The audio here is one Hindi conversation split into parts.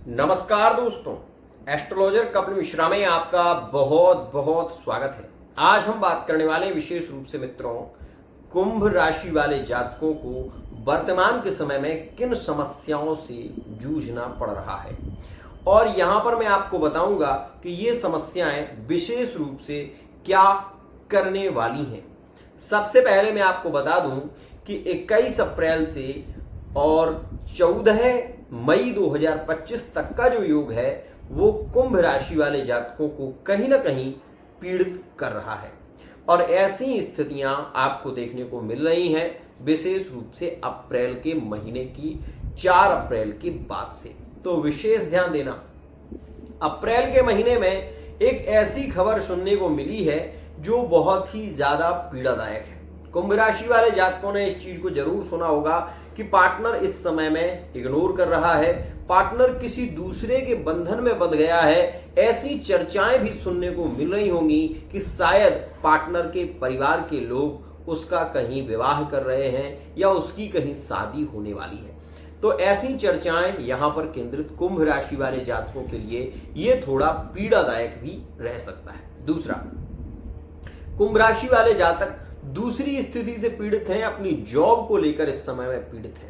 नमस्कार दोस्तों, एस्ट्रोलॉजर कपिल मिश्रा में आपका बहुत बहुत स्वागत है। आज हम बात करने वाले हैं विशेष रूप से मित्रों, कुंभ राशि वाले जातकों को वर्तमान के समय में किन समस्याओं से जूझना पड़ रहा है। और यहां पर मैं आपको बताऊंगा कि ये समस्याएं विशेष रूप से क्या करने वाली हैं। सबसे पहले मैं आपको बता दूं कि 21 अप्रैल से और 14 मई 2025 तक का जो योग है वो कुंभ राशि वाले जातकों को कहीं ना कहीं पीड़ित कर रहा है। और ऐसी स्थितियां आपको देखने को मिल रही हैं विशेष रूप से अप्रैल के महीने की 4 अप्रैल के बाद से। तो विशेष ध्यान देना, अप्रैल के महीने में एक ऐसी खबर सुनने को मिली है जो बहुत ही ज्यादा पीड़ादायक है। कुंभ राशि वाले जातकों ने इस चीज को जरूर सुना होगा कि पार्टनर इस समय में इग्नोर कर रहा है, पार्टनर किसी दूसरे के बंधन में बंध गया है। ऐसी चर्चाएं भी सुनने को मिल रही होंगी कि शायद पार्टनर के परिवार के लोग उसका कहीं विवाह कर रहे हैं या उसकी कहीं शादी होने वाली है। तो ऐसी चर्चाएं यहां पर केंद्रित कुंभ राशि वाले जातकों के लिए ये थोड़ा पीड़ादायक भी रह सकता है। दूसरा, कुंभ राशि वाले जातक दूसरी स्थिति से पीड़ित हैं, अपनी जॉब को लेकर इस समय में पीड़ित हैं।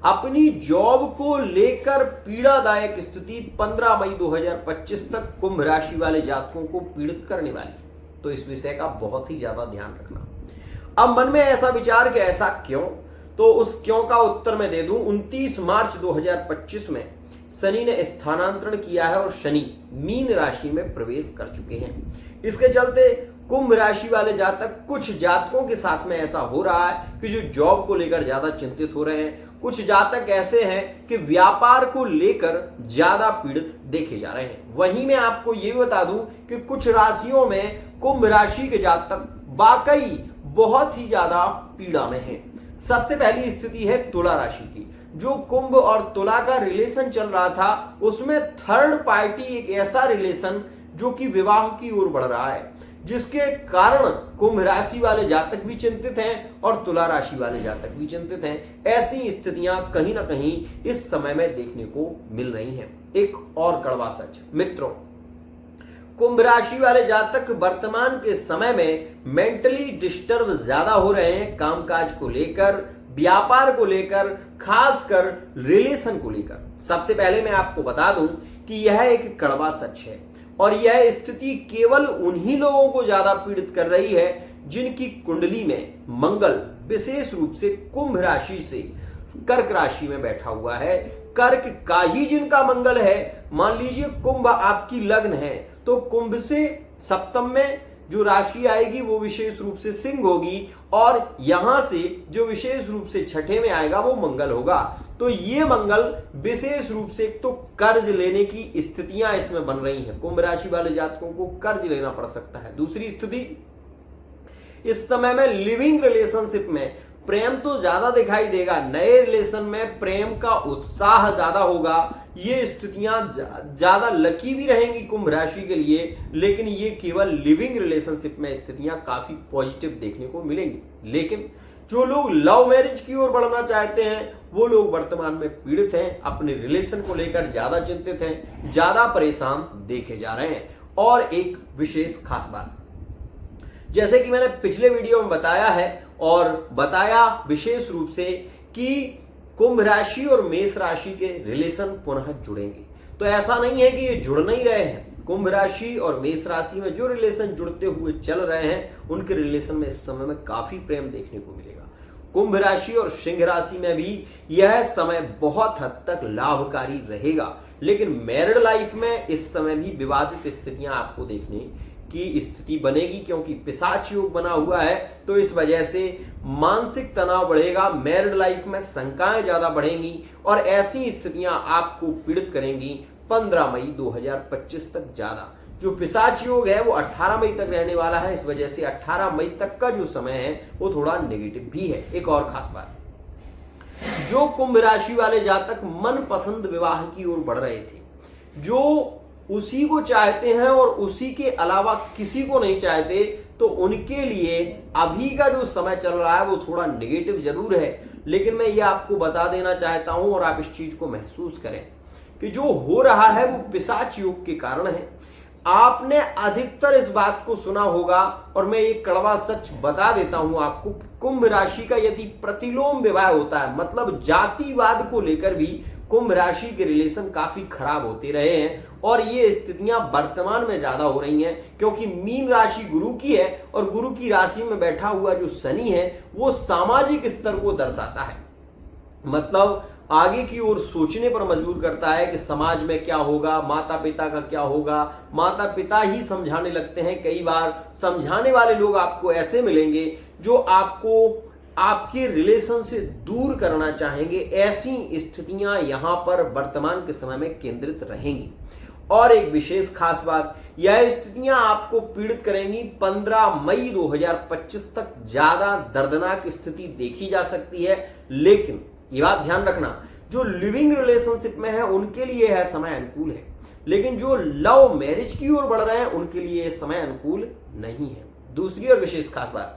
अपनी जॉब को लेकर पीड़ादायक स्थिति 15 मई 2025 तक कुंभ राशि वाले जातकों को पीड़ित करने वाली है। तो इस विषय का बहुत ही ज्यादा ध्यान रखना। अब मन में ऐसा विचार कि ऐसा क्यों, तो उस क्यों का उत्तर मैं दे दूं। 29 मार्च 2025 में शनि ने स्थानांतरण किया है और शनि मीन राशि में प्रवेश कर चुके हैं। इसके चलते कुंभ राशि वाले जातक, कुछ जातकों के साथ में ऐसा हो रहा है कि जो जॉब को लेकर ज्यादा चिंतित हो रहे हैं। कुछ जातक ऐसे हैं कि व्यापार को लेकर ज्यादा पीड़ित देखे जा रहे हैं। वहीं मैं आपको ये बता दूं कि कुछ राशियों में कुंभ राशि के जातक वाकई बहुत ही ज्यादा पीड़ा में हैं। सबसे पहली स्थिति है तुला राशि की। जो कुंभ और तुला का रिलेशन चल रहा था उसमें थर्ड पार्टी एक ऐसा रिलेशन जो कि विवाह की ओर बढ़ रहा है, जिसके कारण कुंभ राशि वाले जातक भी चिंतित हैं और तुला राशि वाले जातक भी चिंतित हैं। ऐसी स्थितियां कहीं ना कहीं इस समय में देखने को मिल रही हैं। एक और कड़वा सच मित्रों, कुंभ राशि वाले जातक वर्तमान के समय में मेंटली डिस्टर्ब ज्यादा हो रहे हैं, कामकाज को लेकर, व्यापार को लेकर, खासकर रिलेशन को लेकर। सबसे पहले मैं आपको बता दूं कि यह एक कड़वा सच है और यह स्थिति केवल उन्हीं लोगों को ज्यादा पीड़ित कर रही है जिनकी कुंडली में मंगल विशेष रूप से कुंभ राशि से कर्क राशि में बैठा हुआ है। कर्क का ही जिनका मंगल है, मान लीजिए कुंभ आपकी लग्न है तो कुंभ से सप्तम में जो राशि आएगी वो विशेष रूप से सिंह होगी और यहां से जो विशेष रूप से छठे में आएगा वो मंगल होगा। तो ये मंगल विशेष रूप से तो कर्ज लेने की स्थितियां इसमें बन रही हैं। कुंभ राशि वाले जातकों को कर्ज लेना पड़ सकता है। दूसरी स्थिति, इस समय में लिविंग रिलेशनशिप में प्रेम तो ज्यादा दिखाई देगा, नए रिलेशन में प्रेम का उत्साह ज्यादा होगा। ये स्थितियां ज्यादा लकी भी रहेंगी कुंभ राशि के लिए, लेकिन ये केवल लिविंग रिलेशनशिप में स्थितियां काफी पॉजिटिव देखने को मिलेंगी। लेकिन जो लोग लव मैरिज की ओर बढ़ना चाहते हैं वो लोग वर्तमान में पीड़ित हैं, अपने रिलेशन को लेकर ज्यादा चिंतित हैं, ज्यादा परेशान देखे जा रहे हैं। और एक विशेष खास बात, जैसे कि मैंने पिछले वीडियो में बताया है और बताया विशेष रूप से कि कुंभ राशि और मेष राशि के रिलेशन पुनः जुड़ेंगे। तो ऐसा नहीं है कि ये जुड़ नहीं रहे हैं। कुंभ राशि और मेष राशि में जो रिलेशन जुड़ते हुए चल रहे हैं उनके रिलेशन में इस समय में काफी प्रेम देखने को मिलेगा। कुंभ राशि और सिंह राशि में भी यह समय बहुत हद तक लाभकारी रहेगा। लेकिन मैरिड लाइफ में इस समय भी विवादित स्थितियां आपको देखने की स्थिति बनेगी, क्योंकि पिशाच योग बना हुआ है। तो इस वजह से मानसिक तनाव बढ़ेगा, मैरिड लाइफ में शंकाएं ज्यादा बढ़ेंगी और ऐसी स्थितियां आपको पीड़ित करेंगी 15 मई 2025 तक ज्यादा। जो पिशाच योग है वो 18 मई तक रहने वाला है। इस वजह से 18 मई तक का जो समय है वो थोड़ा नेगेटिव भी है। एक और खास बात, जो कुंभ राशि वाले जातक मनपसंद विवाह की ओर बढ़ रहे थे, जो उसी को चाहते हैं और उसी के अलावा किसी को नहीं चाहते, तो उनके लिए अभी का जो समय चल रहा है वो थोड़ा नेगेटिव जरूर है। लेकिन मैं ये आपको बता देना चाहता हूं और आप इस चीज को महसूस करें कि जो हो रहा है वो पिशाच योग के कारण है। आपने अधिकतर इस बात को सुना होगा और मैं एक कड़वा सच बता देता हूं आपको कि कुंभ राशि का यदि प्रतिलोम विवाह होता है, मतलब जातिवाद को लेकर भी कुंभ राशि के रिलेशन काफी खराब होते रहे हैं और ये स्थितियां वर्तमान में ज्यादा हो रही हैं क्योंकि मीन राशि गुरु की है और गुरु की राशि में बैठा हुआ जो शनि है वो सामाजिक स्तर को दर्शाता है, मतलब आगे की ओर सोचने पर मजबूर करता है कि समाज में क्या होगा, माता पिता का क्या होगा। माता पिता ही समझाने लगते हैं, कई बार समझाने वाले लोग आपको ऐसे मिलेंगे जो आपको आपके रिलेशन से दूर करना चाहेंगे। ऐसी स्थितियां यहां पर वर्तमान के समय में केंद्रित रहेंगी। और एक विशेष खास बात, यह स्थितियां आपको पीड़ित करेंगी 15 मई 2025 तक ज्यादा दर्दनाक स्थिति देखी जा सकती है। लेकिन ये बात ध्यान रखना, जो लिविंग रिलेशनशिप में है उनके लिए यह समय अनुकूल है, लेकिन जो लव मैरिज की ओर बढ़ रहे हैं उनके लिए यह समय अनुकूल नहीं है। दूसरी और विशेष खास बात,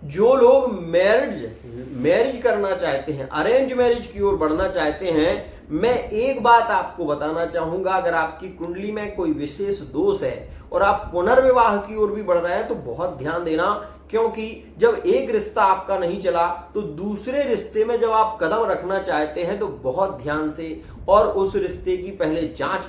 जो लोग मैरिज करना चाहते हैं, अरेंज मैरिज की ओर बढ़ना चाहते हैं, मैं एक बात आपको बताना चाहूंगा, अगर आपकी कुंडली में कोई विशेष दोष है और आप पुनर्विवाह की ओर भी बढ़ रहे हैं तो बहुत ध्यान देना, क्योंकि जब एक रिश्ता आपका नहीं चला तो दूसरे रिश्ते में जब आप कदम रखना चाहते हैं तो बहुत ध्यान से और उस रिश्ते की पहले जांच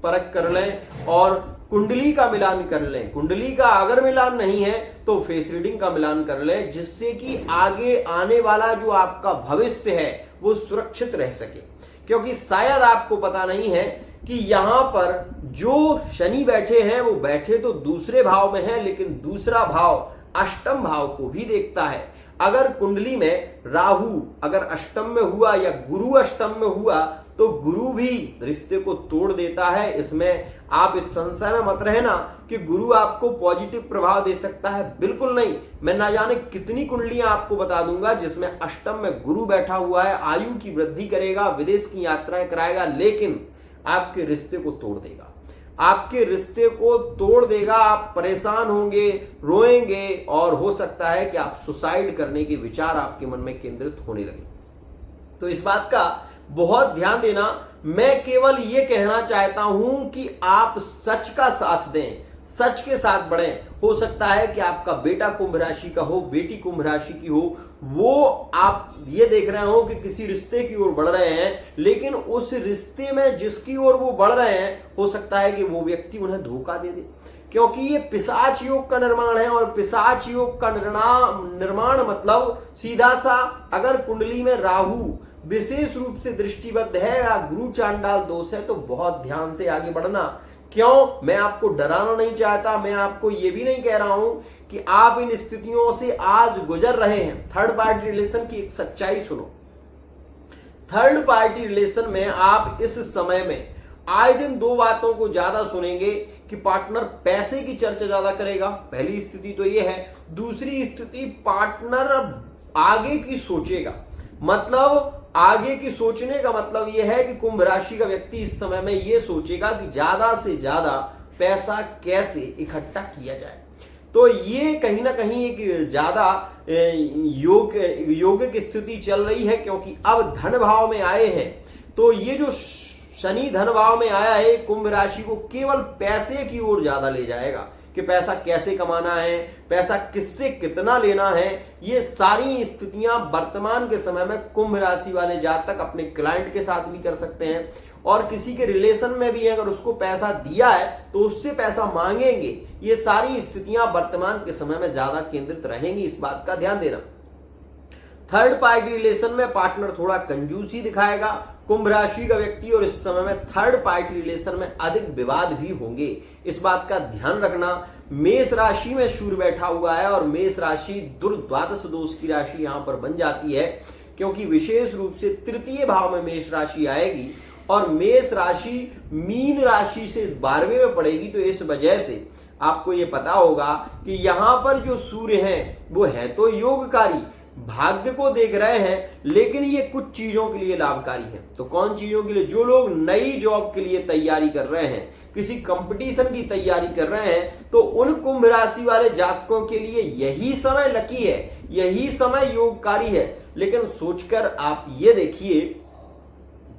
परख कर लें और कुंडली का मिलान कर लें। कुंडली का अगर मिलान नहीं है तो फेस रीडिंग का मिलान कर लें, जिससे कि आगे आने वाला जो आपका भविष्य है वो सुरक्षित रह सके। क्योंकि शायद आपको पता नहीं है कि यहां पर जो शनि बैठे हैं वो बैठे तो दूसरे भाव में है, लेकिन दूसरा भाव अष्टम भाव को भी देखता है। अगर कुंडली में राहु अगर अष्टम में हुआ या गुरु अष्टम में हुआ तो गुरु भी रिश्ते को तोड़ देता है। इसमें आप इस संशय में मत रहना कि गुरु आपको पॉजिटिव प्रभाव दे सकता है, बिल्कुल नहीं। मैं ना जाने कितनी कुंडलियां आपको बता दूंगा जिसमें अष्टम में गुरु बैठा हुआ है, आयु की वृद्धि करेगा, विदेश की यात्राएं कराएगा, लेकिन आपके रिश्ते को तोड़ देगा, आपके रिश्ते को तोड़ देगा। आप परेशान होंगे, रोएंगे और हो सकता है कि आप सुसाइड करने के विचार आपके मन में केंद्रित होने लगे। तो इस बात का बहुत ध्यान देना। मैं केवल ये कहना चाहता हूं कि आप सच का साथ दें, सच के साथ बढ़ें। हो सकता है कि आपका बेटा कुंभ राशि का हो, बेटी कुंभ राशि की हो, वो आप ये देख रहे हो कि किसी रिश्ते की ओर बढ़ रहे हैं, लेकिन उस रिश्ते में जिसकी ओर वो बढ़ रहे हैं हो सकता है कि वो व्यक्ति उन्हें धोखा दे दे, क्योंकि ये पिशाच योग का निर्माण है। और पिशाच योग का निर्माण मतलब सीधा सा, अगर कुंडली में राहु विशेष रूप से दृष्टिबद्ध है या गुरु चांडाल दोष है तो बहुत ध्यान से आगे बढ़ना। क्यों? मैं आपको डराना नहीं चाहता, मैं आपको ये भी नहीं कह रहा हूं कि आप इन स्थितियों से आज गुजर रहे हैं। थर्ड पार्टी रिलेशन की एक सच्चाई सुनो। थर्ड पार्टी रिलेशन में आप इस समय में आए दिन दो बातों को ज्यादा सुनेंगे कि पार्टनर पैसे की चर्चा ज्यादा करेगा, पहली स्थिति तो ये है। दूसरी स्थिति, पार्टनर आगे की सोचेगा, मतलब आगे की सोचने का मतलब यह है कि कुंभ राशि का व्यक्ति इस समय में यह सोचेगा कि ज्यादा से ज्यादा पैसा कैसे इकट्ठा किया जाए। तो ये कहीं ना कहीं एक ज्यादा योगिक स्थिति चल रही है, क्योंकि अब धन भाव में आए हैं। तो ये जो शनि धन भाव में आया है कुंभ राशि को केवल पैसे की ओर ज्यादा ले जाएगा कि पैसा कैसे कमाना है, पैसा किससे कितना लेना है। ये सारी स्थितियां वर्तमान के समय में कुंभ राशि वाले जातक अपने क्लाइंट के साथ भी कर सकते हैं और किसी के रिलेशन में भी अगर उसको पैसा दिया है तो उससे पैसा मांगेंगे। ये सारी स्थितियां वर्तमान के समय में ज्यादा केंद्रित रहेंगी, इस बात का ध्यान देना। थर्ड पार्टी रिलेशन में पार्टनर थोड़ा कंजूसी दिखाएगा कुंभ राशि का व्यक्ति, और इस समय में थर्ड पार्टी रिलेशन में अधिक विवाद भी होंगे, इस बात का ध्यान रखना। मेष राशि में सूर्य बैठा हुआ है और मेष राशि दुर्द्वादश दोष की राशि यहां पर बन जाती है, क्योंकि विशेष रूप से तृतीय भाव में मेष राशि आएगी और मेष राशि मीन राशि से 12वें में पड़ेगी। तो इस वजह से आपको ये पता होगा कि यहां पर जो सूर्य हैं वो है तो योगकारी, भाग्य को देख रहे हैं, लेकिन ये कुछ चीजों के लिए लाभकारी है। तो कौन चीजों के लिए? जो लोग नई जॉब के लिए तैयारी कर रहे हैं, किसी कंपटीशन की तैयारी कर रहे हैं, तो उन कुंभ राशि वाले जातकों के लिए यही समय लकी है, यही समय योगकारी है। लेकिन सोचकर आप ये देखिए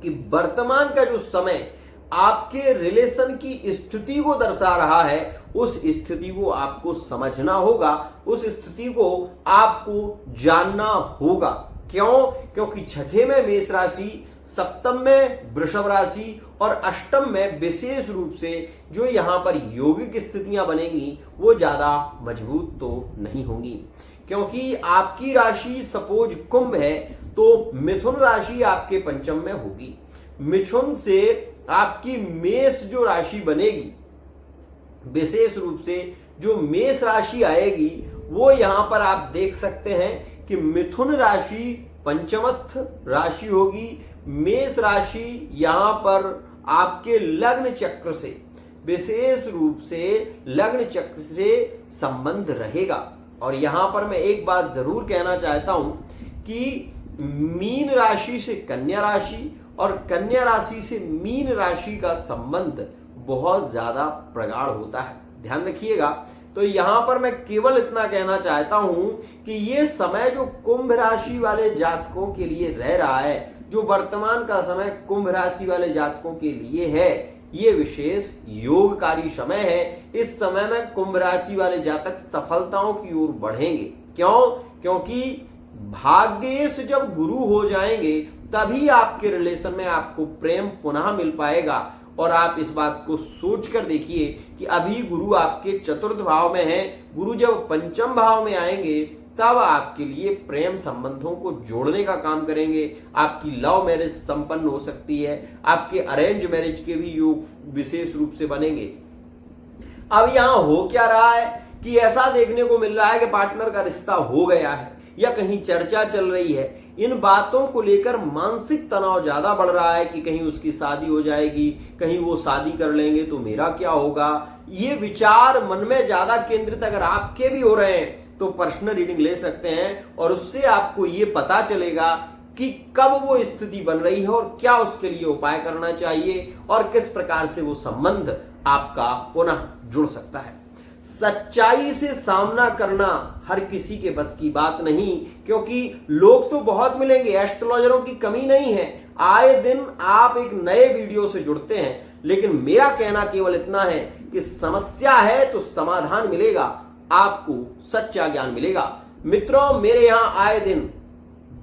कि वर्तमान का जो समय आपके रिलेशन की स्थिति को दर्शा रहा है, उस स्थिति को आपको समझना होगा, उस स्थिति को आपको जानना होगा। क्यों? क्योंकि छठे में मेष राशि, सप्तम में वृषभ राशि और अष्टम में विशेष रूप से जो यहां पर यौगिक स्थितियां बनेंगी वो ज्यादा मजबूत तो नहीं होंगी। क्योंकि आपकी राशि सपोज कुंभ है तो मिथुन राशि आपके पंचम में होगी। मिथुन से आपकी मेष जो राशि बनेगी, विशेष रूप से जो मेष राशि आएगी, वो यहां पर आप देख सकते हैं कि मिथुन राशि पंचमस्थ राशि होगी। मेष राशि यहां पर आपके लग्न चक्र से, विशेष रूप से लग्न चक्र से संबंध रहेगा। और यहां पर मैं एक बात जरूर कहना चाहता हूं कि मीन राशि से कन्या राशि और कन्या राशि से मीन राशि का संबंध बहुत ज्यादा प्रगाढ़ होता है, ध्यान रखिएगा। तो यहां पर मैं केवल इतना कहना चाहता हूं कि ये समय जो कुंभ राशि वाले जातकों के लिए रह रहा है, जो वर्तमान का समय कुंभ राशि वाले जातकों के लिए है, ये विशेष योगकारी समय है। इस समय में कुंभ राशि वाले जातक सफलताओं की ओर बढ़ेंगे। क्यों? क्योंकि भाग्येश जब गुरु हो जाएंगे तभी आपके रिलेशन में आपको प्रेम पुनः मिल पाएगा। और आप इस बात को सोच कर देखिए कि अभी गुरु आपके चतुर्थ भाव में है, गुरु जब पंचम भाव में आएंगे तब आपके लिए प्रेम संबंधों को जोड़ने का काम करेंगे। आपकी लव मैरिज संपन्न हो सकती है, आपके अरेंज मैरिज के भी योग विशेष रूप से बनेंगे। अब यहां हो क्या रहा है कि ऐसा देखने को मिल रहा है कि पार्टनर का रिश्ता हो गया है या कहीं चर्चा चल रही है। इन बातों को लेकर मानसिक तनाव ज्यादा बढ़ रहा है कि कहीं उसकी शादी हो जाएगी, कहीं वो शादी कर लेंगे तो मेरा क्या होगा। ये विचार मन में ज्यादा केंद्रित अगर आपके भी हो रहे हैं तो पर्सनल रीडिंग ले सकते हैं और उससे आपको ये पता चलेगा कि कब वो स्थिति बन रही है और क्या उसके लिए उपाय करना चाहिए और किस प्रकार से वो संबंध आपका पुनः जुड़ सकता है। सच्चाई से सामना करना हर किसी के बस की बात नहीं, क्योंकि लोग तो बहुत मिलेंगे, एस्ट्रोलॉजरों की कमी नहीं है। आए दिन आप एक नए वीडियो से जुड़ते हैं, लेकिन मेरा कहना केवल इतना है कि समस्या है तो समाधान मिलेगा, आपको सच्चा ज्ञान मिलेगा। मित्रों, मेरे यहां आए दिन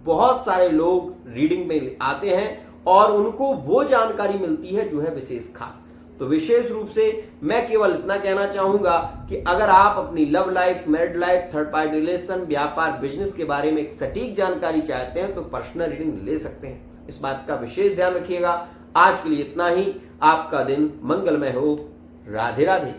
बहुत सारे लोग रीडिंग में आते हैं और उनको वो जानकारी मिलती है जो है विशेष खास। तो विशेष रूप से मैं केवल इतना कहना चाहूंगा कि अगर आप अपनी love life, married life, third party relation, व्यापार, बिजनेस के बारे में एक सटीक जानकारी चाहते हैं तो पर्सनल रीडिंग ले सकते हैं। इस बात का विशेष ध्यान रखिएगा। आज के लिए इतना ही। आपका दिन मंगलमय हो। राधे राधे।